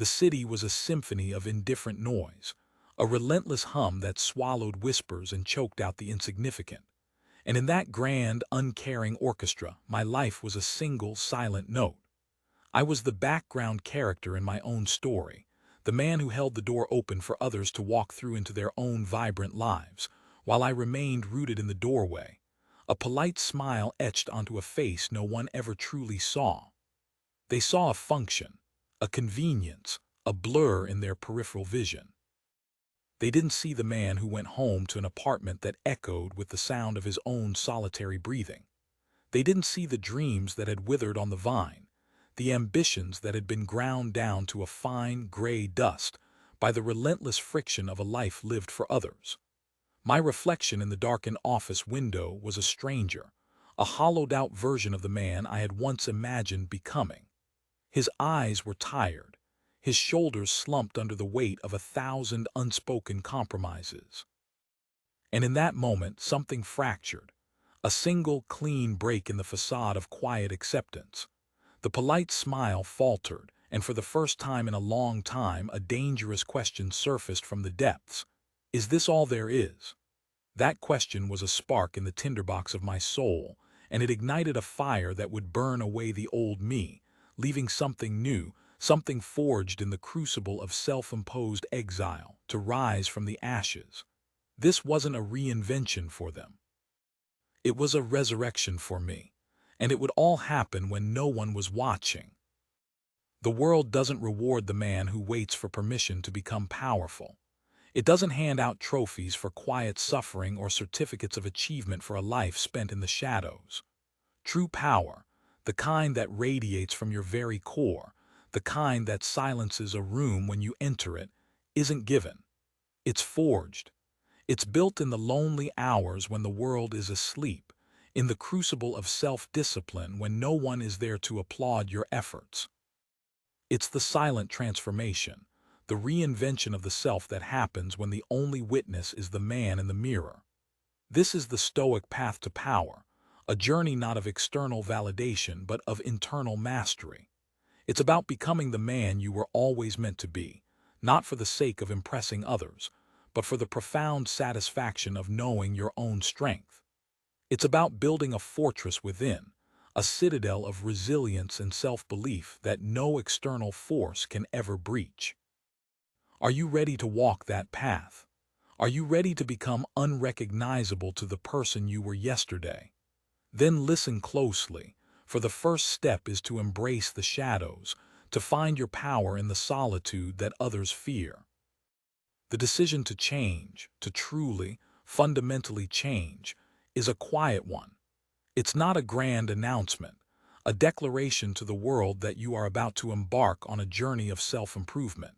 The city was a symphony of indifferent noise, a relentless hum that swallowed whispers and choked out the insignificant. And in that grand, uncaring orchestra, my life was a single, silent note. I was the background character in my own story, the man who held the door open for others to walk through into their own vibrant lives, while I remained rooted in the doorway, a polite smile etched onto a face no one ever truly saw. They saw a function, a convenience, a blur in their peripheral vision. They didn't see the man who went home to an apartment that echoed with the sound of his own solitary breathing. They didn't see the dreams that had withered on the vine, the ambitions that had been ground down to a fine, gray dust by the relentless friction of a life lived for others. My reflection in the darkened office window was a stranger, a hollowed-out version of the man I had once imagined becoming. His eyes were tired, his shoulders slumped under the weight of 1,000 unspoken compromises. And in that moment, something fractured, a single clean break in the facade of quiet acceptance. The polite smile faltered, and for the first time in a long time, a dangerous question surfaced from the depths. Is this all there is? That question was a spark in the tinderbox of my soul, and it ignited a fire that would burn away the old me, leaving something new, something forged in the crucible of self-imposed exile, to rise from the ashes. This wasn't a reinvention for them. It was a resurrection for me, and it would all happen when no one was watching. The world doesn't reward the man who waits for permission to become powerful. It doesn't hand out trophies for quiet suffering or certificates of achievement for a life spent in the shadows. True power, the kind that radiates from your very core, the kind that silences a room when you enter it, isn't given. It's forged. It's built in the lonely hours when the world is asleep, in the crucible of self-discipline when no one is there to applaud your efforts. It's the silent transformation, the reinvention of the self that happens when the only witness is the man in the mirror. This is the Stoic path to power, a journey not of external validation but of internal mastery. It's about becoming the man you were always meant to be, not for the sake of impressing others, but for the profound satisfaction of knowing your own strength. It's about building a fortress within, a citadel of resilience and self-belief that no external force can ever breach. Are you ready to walk that path? Are you ready to become unrecognizable to the person you were yesterday? Then listen closely, for the first step is to embrace the shadows, to find your power in the solitude that others fear. The decision to change, to truly, fundamentally change, is a quiet one. It's not a grand announcement, a declaration to the world that you are about to embark on a journey of self-improvement.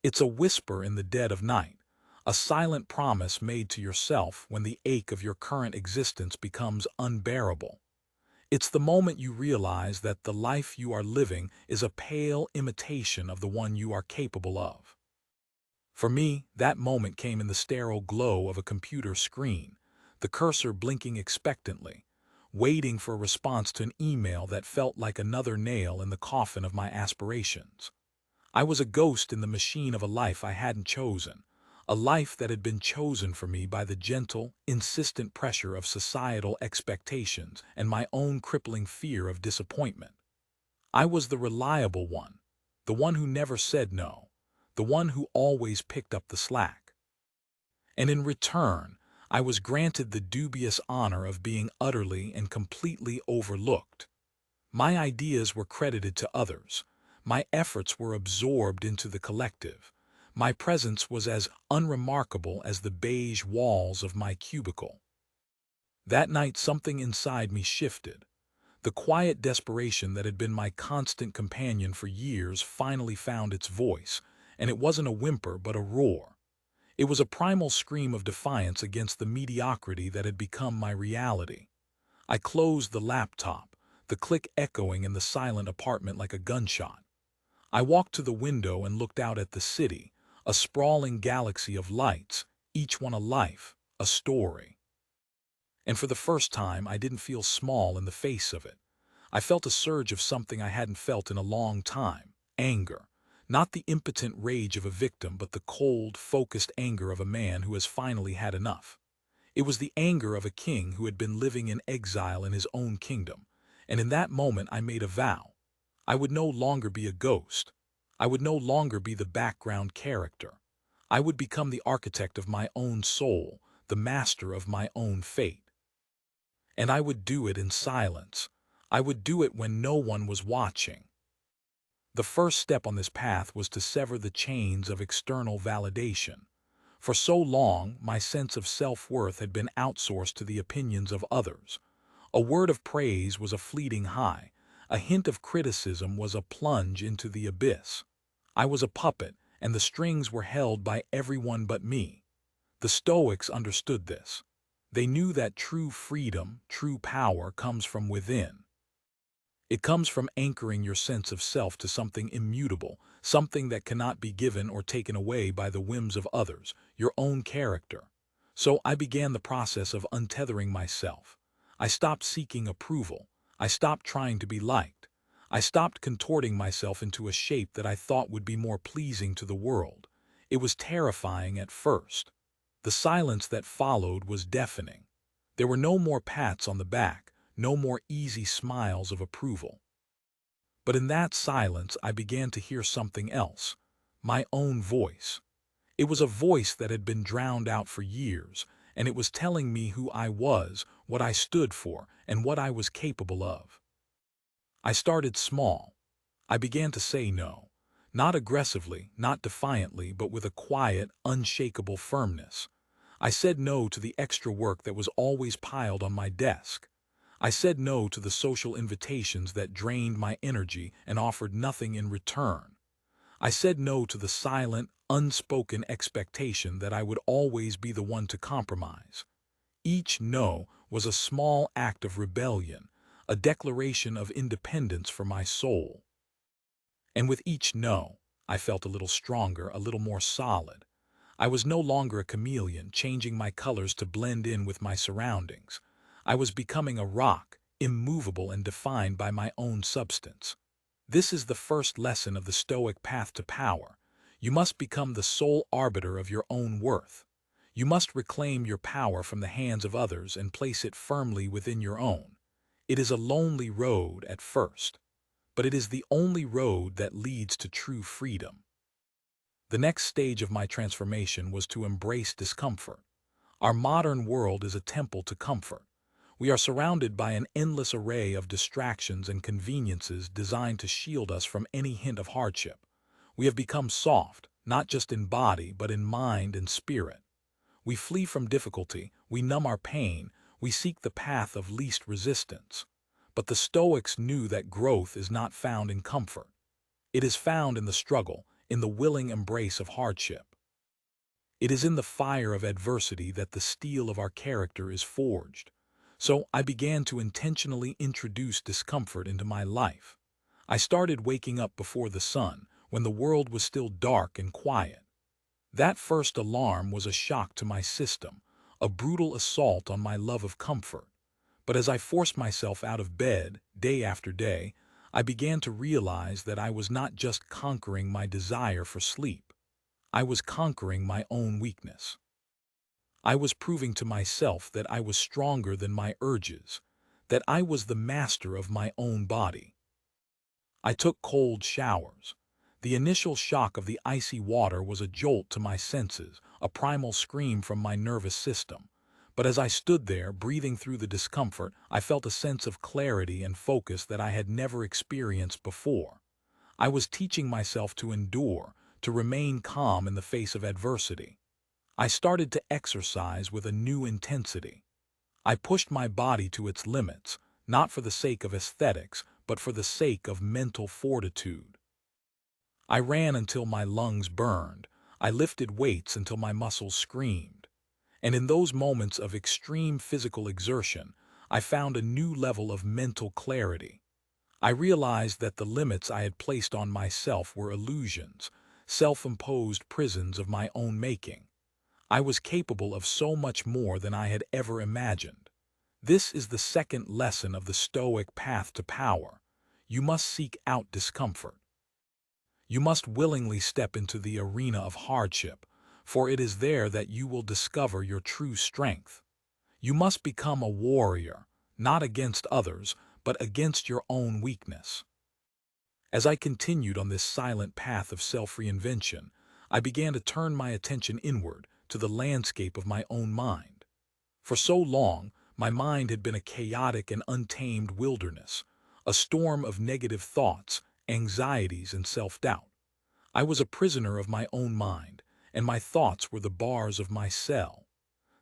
It's a whisper in the dead of night, a silent promise made to yourself when the ache of your current existence becomes unbearable. It's the moment you realize that the life you are living is a pale imitation of the one you are capable of. For me, that moment came in the sterile glow of a computer screen, the cursor blinking expectantly, waiting for a response to an email that felt like another nail in the coffin of my aspirations. I was a ghost in the machine of a life I hadn't chosen, a life that had been chosen for me by the gentle, insistent pressure of societal expectations and my own crippling fear of disappointment. I was the reliable one, the one who never said no, the one who always picked up the slack. And in return, I was granted the dubious honor of being utterly and completely overlooked. My ideas were credited to others. My efforts were absorbed into the collective. My presence was as unremarkable as the beige walls of my cubicle. That night something inside me shifted. The quiet desperation that had been my constant companion for years finally found its voice, and it wasn't a whimper but a roar. It was a primal scream of defiance against the mediocrity that had become my reality. I closed the laptop, the click echoing in the silent apartment like a gunshot. I walked to the window and looked out at the city, a sprawling galaxy of lights, each one a life, a story. And for the first time, I didn't feel small in the face of it. I felt a surge of something I hadn't felt in a long time, anger. Not the impotent rage of a victim, but the cold, focused anger of a man who has finally had enough. It was the anger of a king who had been living in exile in his own kingdom, and in that moment I made a vow. I would no longer be a ghost. I would no longer be the background character. I would become the architect of my own soul, the master of my own fate. And I would do it in silence. I would do it when no one was watching. The first step on this path was to sever the chains of external validation. For so long, my sense of self-worth had been outsourced to the opinions of others. A word of praise was a fleeting high. A hint of criticism was a plunge into the abyss. I was a puppet, and the strings were held by everyone but me. The Stoics understood this. They knew that true freedom, true power comes from within. It comes from anchoring your sense of self to something immutable, something that cannot be given or taken away by the whims of others, your own character. So I began the process of untethering myself. I stopped seeking approval. I stopped trying to be liked. I stopped contorting myself into a shape that I thought would be more pleasing to the world. It was terrifying at first. The silence that followed was deafening. There were no more pats on the back, no more easy smiles of approval. But in that silence I began to hear something else, my own voice. It was a voice that had been drowned out for years, and it was telling me who I was, what I stood for, and what I was capable of. I started small. I began to say no, not aggressively, not defiantly, but with a quiet, unshakable firmness. I said no to the extra work that was always piled on my desk. I said no to the social invitations that drained my energy and offered nothing in return. I said no to the silent, unspoken expectation that I would always be the one to compromise. Each no was a small act of rebellion, a declaration of independence for my soul. And with each no, I felt a little stronger, a little more solid. I was no longer a chameleon, changing my colors to blend in with my surroundings. I was becoming a rock, immovable and defined by my own substance. This is the first lesson of the Stoic path to power. You must become the sole arbiter of your own worth. You must reclaim your power from the hands of others and place it firmly within your own. It is a lonely road at first, but it is the only road that leads to true freedom. The next stage of my transformation was to embrace discomfort. Our modern world is a temple to comfort. We are surrounded by an endless array of distractions and conveniences designed to shield us from any hint of hardship. We have become soft, not just in body, but in mind and spirit. We flee from difficulty, we numb our pain, we seek the path of least resistance. But the Stoics knew that growth is not found in comfort. It is found in the struggle, in the willing embrace of hardship. It is in the fire of adversity that the steel of our character is forged. So I began to intentionally introduce discomfort into my life. I started waking up before the sun, when the world was still dark and quiet. That first alarm was a shock to my system, a brutal assault on my love of comfort. But as I forced myself out of bed, day after day, I began to realize that I was not just conquering my desire for sleep. I was conquering my own weakness. I was proving to myself that I was stronger than my urges, that I was the master of my own body. I took cold showers. The initial shock of the icy water was a jolt to my senses, a primal scream from my nervous system. But as I stood there, breathing through the discomfort, I felt a sense of clarity and focus that I had never experienced before. I was teaching myself to endure, to remain calm in the face of adversity. I started to exercise with a new intensity. I pushed my body to its limits, not for the sake of aesthetics, but for the sake of mental fortitude. I ran until my lungs burned. I lifted weights until my muscles screamed. And in those moments of extreme physical exertion, I found a new level of mental clarity. I realized that the limits I had placed on myself were illusions, self-imposed prisons of my own making. I was capable of so much more than I had ever imagined. This is the second lesson of the Stoic path to power. You must seek out discomfort. You must willingly step into the arena of hardship, for it is there that you will discover your true strength. You must become a warrior, not against others, but against your own weakness. As I continued on this silent path of self-reinvention, I began to turn my attention inward to the landscape of my own mind. For so long, my mind had been a chaotic and untamed wilderness, a storm of negative thoughts, anxieties, and self-doubt. I was a prisoner of my own mind, and my thoughts were the bars of my cell.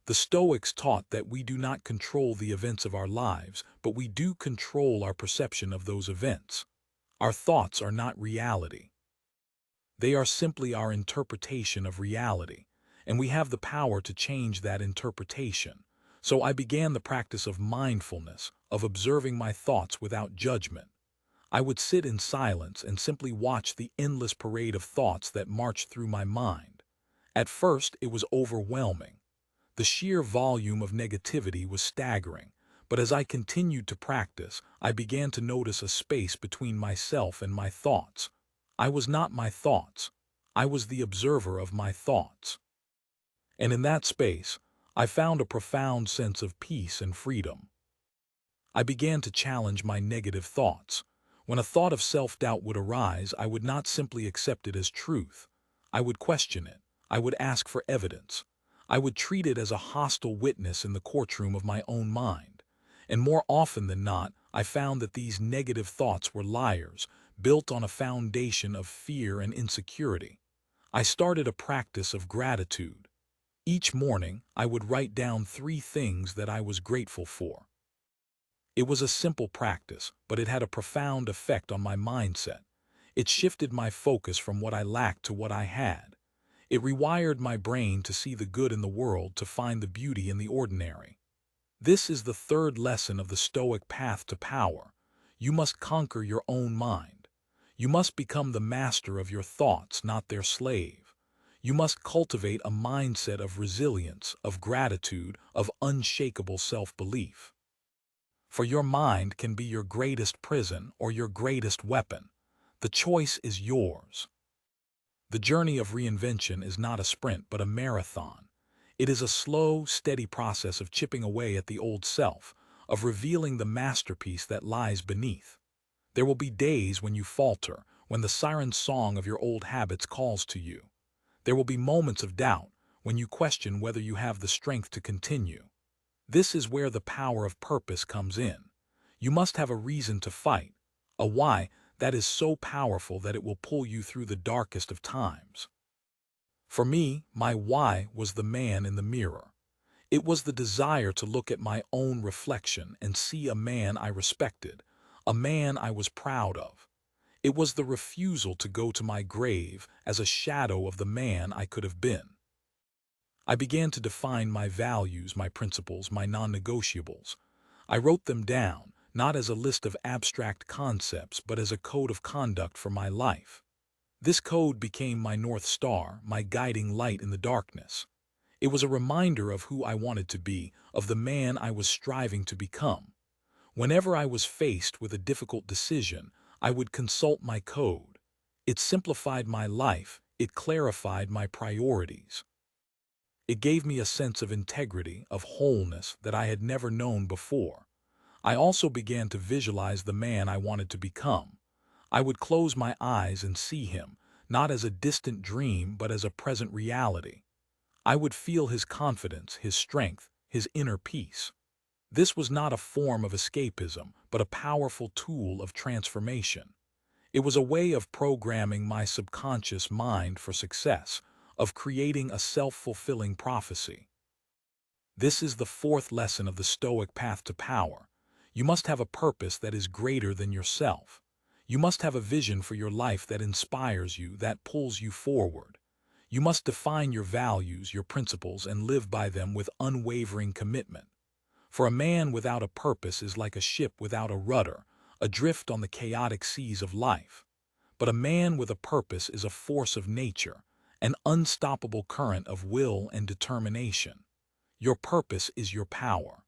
The Stoics taught that we do not control the events of our lives, but we do control our perception of those events. Our thoughts are not reality. They are simply our interpretation of reality, and we have the power to change that interpretation. So I began the practice of mindfulness, of observing my thoughts without judgment. I would sit in silence and simply watch the endless parade of thoughts that marched through my mind. At first, it was overwhelming. The sheer volume of negativity was staggering, but as I continued to practice, I began to notice a space between myself and my thoughts. I was not my thoughts. I was the observer of my thoughts. And in that space, I found a profound sense of peace and freedom. I began to challenge my negative thoughts. When a thought of self-doubt would arise, I would not simply accept it as truth. I would question it. I would ask for evidence. I would treat it as a hostile witness in the courtroom of my own mind. And more often than not, I found that these negative thoughts were liars, built on a foundation of fear and insecurity. I started a practice of gratitude. Each morning, I would write down 3 things that I was grateful for. It was a simple practice, but it had a profound effect on my mindset. It shifted my focus from what I lacked to what I had. It rewired my brain to see the good in the world, to find the beauty in the ordinary. This is the third lesson of the Stoic path to power. You must conquer your own mind. You must become the master of your thoughts, not their slave. You must cultivate a mindset of resilience, of gratitude, of unshakable self-belief. For your mind can be your greatest prison or your greatest weapon. The choice is yours. The journey of reinvention is not a sprint but a marathon. It is a slow, steady process of chipping away at the old self, of revealing the masterpiece that lies beneath. There will be days when you falter, when the siren song of your old habits calls to you. There will be moments of doubt, when you question whether you have the strength to continue. This is where the power of purpose comes in. You must have a reason to fight, a why that is so powerful that it will pull you through the darkest of times. For me, my why was the man in the mirror. It was the desire to look at my own reflection and see a man I respected, a man I was proud of. It was the refusal to go to my grave as a shadow of the man I could have been. I began to define my values, my principles, my non-negotiables. I wrote them down, not as a list of abstract concepts, but as a code of conduct for my life. This code became my North Star, my guiding light in the darkness. It was a reminder of who I wanted to be, of the man I was striving to become. Whenever I was faced with a difficult decision, I would consult my code. It simplified my life, it clarified my priorities. It gave me a sense of integrity, of wholeness that I had never known before. I also began to visualize the man I wanted to become. I would close my eyes and see him, not as a distant dream but as a present reality. I would feel his confidence, his strength, his inner peace. This was not a form of escapism, but a powerful tool of transformation. It was a way of programming my subconscious mind for success, of creating a self-fulfilling prophecy. This is the fourth lesson of the Stoic path to power. You must have a purpose that is greater than yourself. You must have a vision for your life that inspires you, that pulls you forward. You must define your values, your principles, and live by them with unwavering commitment. For a man without a purpose is like a ship without a rudder, adrift on the chaotic seas of life. But a man with a purpose is a force of nature, an unstoppable current of will and determination. Your purpose is your power.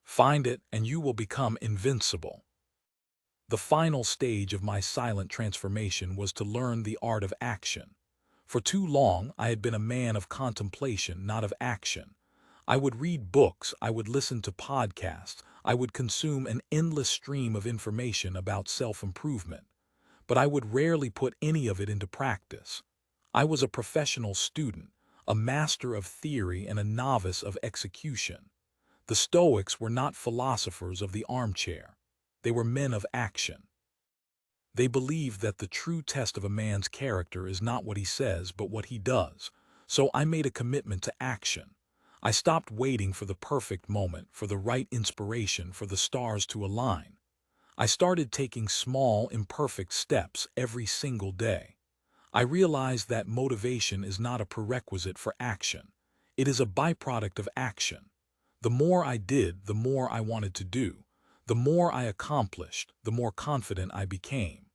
Find it and you will become invincible. The final stage of my silent transformation was to learn the art of action. For too long, I had been a man of contemplation, not of action. I would read books, I would listen to podcasts, I would consume an endless stream of information about self-improvement, but I would rarely put any of it into practice. I was a professional student, a master of theory and a novice of execution. The Stoics were not philosophers of the armchair. They were men of action. They believed that the true test of a man's character is not what he says, but what he does. So I made a commitment to action. I stopped waiting for the perfect moment, for the right inspiration, for the stars to align. I started taking small, imperfect steps every single day. I realized that motivation is not a prerequisite for action. It is a byproduct of action. The more I did, the more I wanted to do. The more I accomplished, the more confident I became.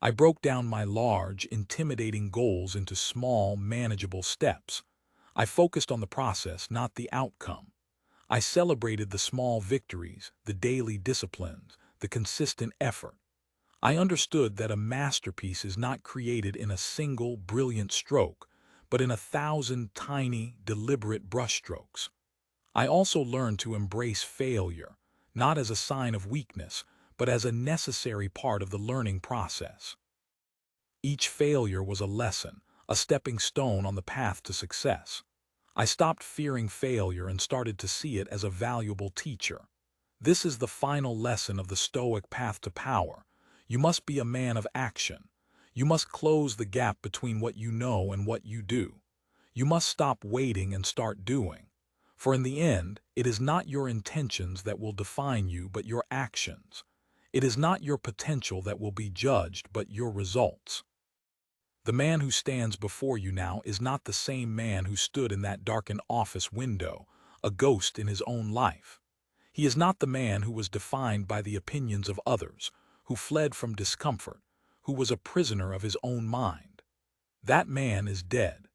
I broke down my large, intimidating goals into small, manageable steps. I focused on the process, not the outcome. I celebrated the small victories, the daily disciplines, the consistent effort. I understood that a masterpiece is not created in a single, brilliant stroke, but in 1,000 tiny, deliberate brushstrokes. I also learned to embrace failure, not as a sign of weakness, but as a necessary part of the learning process. Each failure was a lesson, a stepping stone on the path to success. I stopped fearing failure and started to see it as a valuable teacher. This is the final lesson of the Stoic path to power. You must be a man of action. You must close the gap between what you know and what you do. You must stop waiting and start doing. For in the end, it is not your intentions that will define you, but your actions. It is not your potential that will be judged, but your results. The man who stands before you now is not the same man who stood in that darkened office window, a ghost in his own life. He is not the man who was defined by the opinions of others, who fled from discomfort, who was a prisoner of his own mind. That man is dead.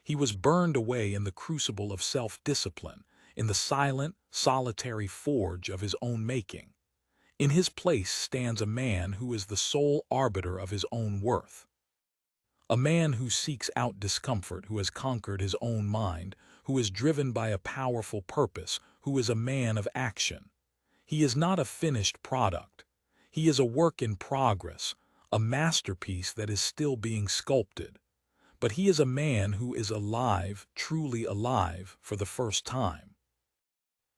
He was burned away in the crucible of self-discipline, in the silent, solitary forge of his own making. In his place stands a man who is the sole arbiter of his own worth. A man who seeks out discomfort, who has conquered his own mind, who is driven by a powerful purpose, who is a man of action. He is not a finished product. He is a work in progress, a masterpiece that is still being sculpted. But he is a man who is alive, truly alive, for the first time.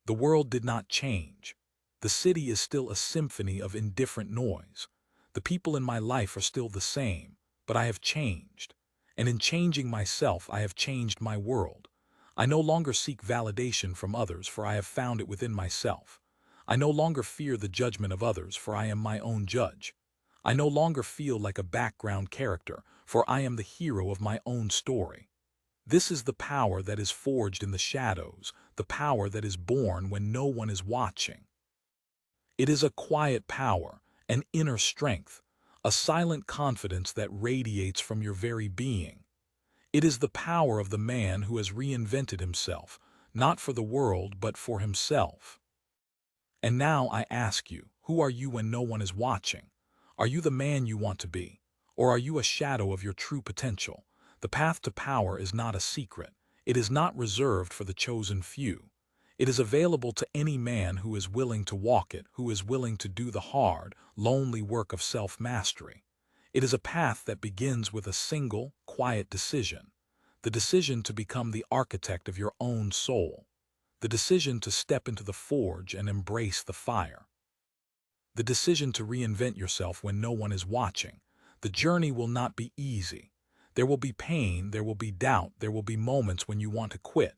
The world did not change. The city is still a symphony of indifferent noise. The people in my life are still the same, but I have changed. And in changing myself, I have changed my world. I no longer seek validation from others, for I have found it within myself. I no longer fear the judgment of others, for I am my own judge. I no longer feel like a background character, for I am the hero of my own story. This is the power that is forged in the shadows, the power that is born when no one is watching. It is a quiet power, an inner strength, a silent confidence that radiates from your very being. It is the power of the man who has reinvented himself, not for the world but for himself. And now I ask you, who are you when no one is watching? Are you the man you want to be? Or are you a shadow of your true potential? The path to power is not a secret. It is not reserved for the chosen few. It is available to any man who is willing to walk it, who is willing to do the hard, lonely work of self-mastery. It is a path that begins with a single, quiet decision. The decision to become the architect of your own soul. The decision to step into the forge and embrace the fire. The decision to reinvent yourself when no one is watching. The journey will not be easy. There will be pain, there will be doubt, there will be moments when you want to quit.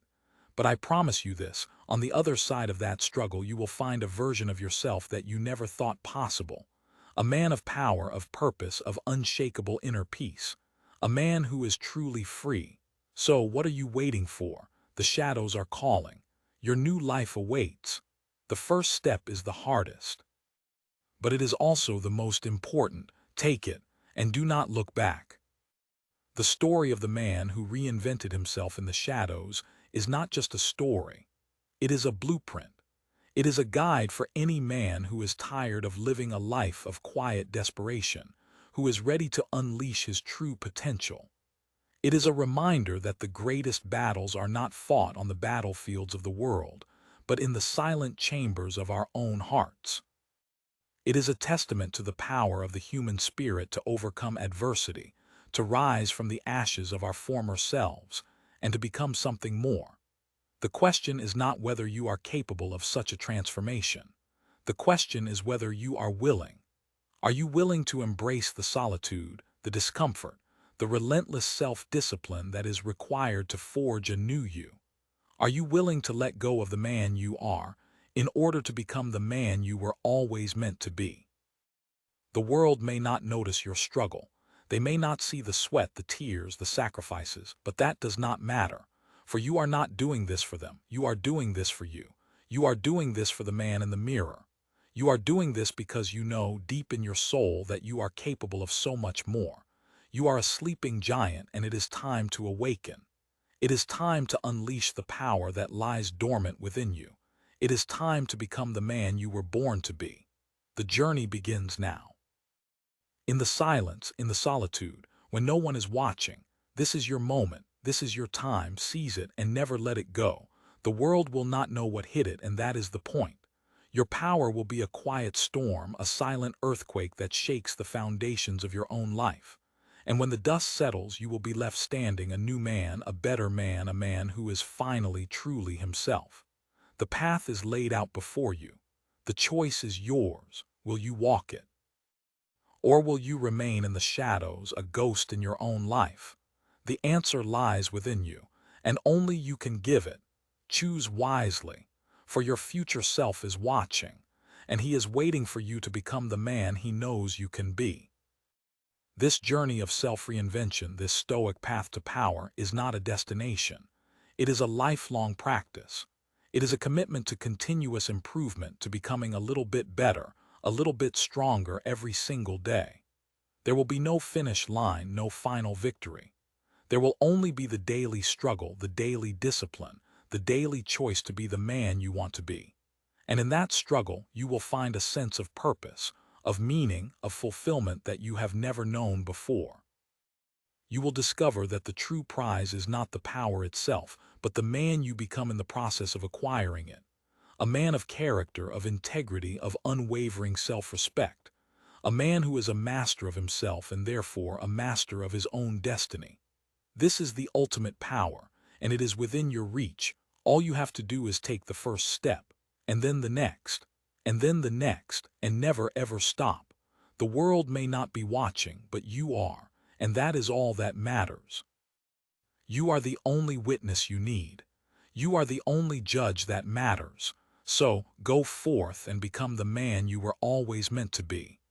But I promise you this, on the other side of that struggle you will find a version of yourself that you never thought possible. A man of power, of purpose, of unshakable inner peace. A man who is truly free. So what are you waiting for? The shadows are calling. Your new life awaits. The first step is the hardest. But it is also the most important. Take it, and do not look back. The story of the man who reinvented himself in the shadows is not just a story. It is a blueprint. It is a guide for any man who is tired of living a life of quiet desperation, who is ready to unleash his true potential. It is a reminder that the greatest battles are not fought on the battlefields of the world, but in the silent chambers of our own hearts. It is a testament to the power of the human spirit to overcome adversity, to rise from the ashes of our former selves, and to become something more. The question is not whether you are capable of such a transformation. The question is whether you are willing. Are you willing to embrace the solitude, the discomfort, the relentless self-discipline that is required to forge a new you? Are you willing to let go of the man you are in order to become the man you were always meant to be? The world may not notice your struggle. They may not see the sweat, the tears, the sacrifices, but that does not matter. For you are not doing this for them. You are doing this for you. You are doing this for the man in the mirror. You are doing this because you know deep in your soul that you are capable of so much more. You are a sleeping giant, and it is time to awaken. It is time to unleash the power that lies dormant within you. It is time to become the man you were born to be. The journey begins now. In the silence, in the solitude, when no one is watching, this is your moment, this is your time, seize it and never let it go. The world will not know what hit it, and that is the point. Your power will be a quiet storm, a silent earthquake that shakes the foundations of your own life. And when the dust settles, you will be left standing a new man, a better man, a man who is finally truly himself. The path is laid out before you. The choice is yours. Will you walk it? Or will you remain in the shadows, a ghost in your own life? The answer lies within you, and only you can give it. Choose wisely, for your future self is watching, and he is waiting for you to become the man he knows you can be. This journey of self-reinvention, this Stoic path to power, is not a destination. It is a lifelong practice. It is a commitment to continuous improvement, to becoming a little bit better, a little bit stronger every single day. There will be no finish line, no final victory. There will only be the daily struggle, the daily discipline, the daily choice to be the man you want to be. And in that struggle, you will find a sense of purpose, of meaning, of fulfillment that you have never known before. You will discover that the true prize is not the power itself, but the man you become in the process of acquiring it. A man of character, of integrity, of unwavering self-respect. A man who is a master of himself and therefore a master of his own destiny. This is the ultimate power, and it is within your reach. All you have to do is take the first step, and then the next, and then the next, and never ever stop. The world may not be watching, but you are, and that is all that matters. You are the only witness you need. You are the only judge that matters. So, go forth and become the man you were always meant to be.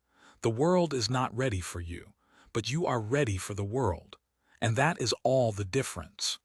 The world is not ready for you, but you are ready for the world. And that is all the difference.